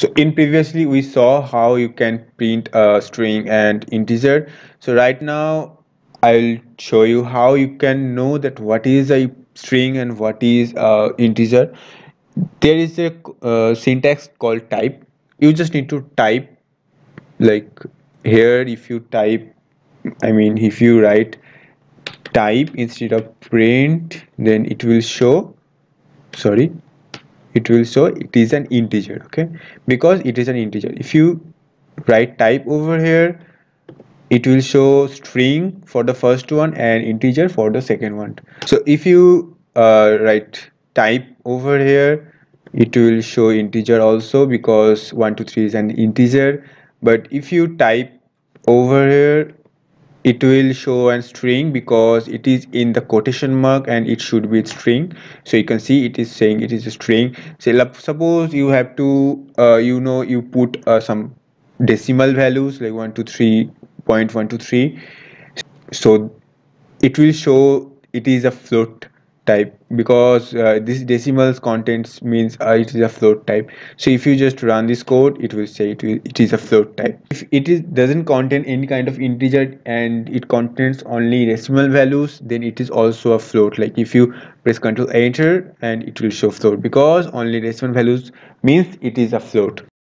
So in previously we saw how you can print a string and integer. So right now I'll show you how you can know that what is a string and what is a integer. There is a syntax called type. You just need to type, like here if you type, I mean if you write type instead of print, then it will show, sorry, it will show it is an integer. Okay, because it is an integer. If you write type over here, it will show string for the first one and integer for the second one. So if you write type over here, it will show integer also, because 1 2 3 is an integer. But if you type over here, it will show a string because it is in the quotation mark and it should be string. So you can see it is saying it is a string. Say suppose you have to you put some decimal values like 123.123, so it will show it is a float type, because this decimals contents means it is a float type. So if you just run this code, it will say it is a float type. If it is doesn't contain any kind of integer and it contains only decimal values, then it is also a float. Like if you press Ctrl Enter and it will show float, because only decimal values means it is a float.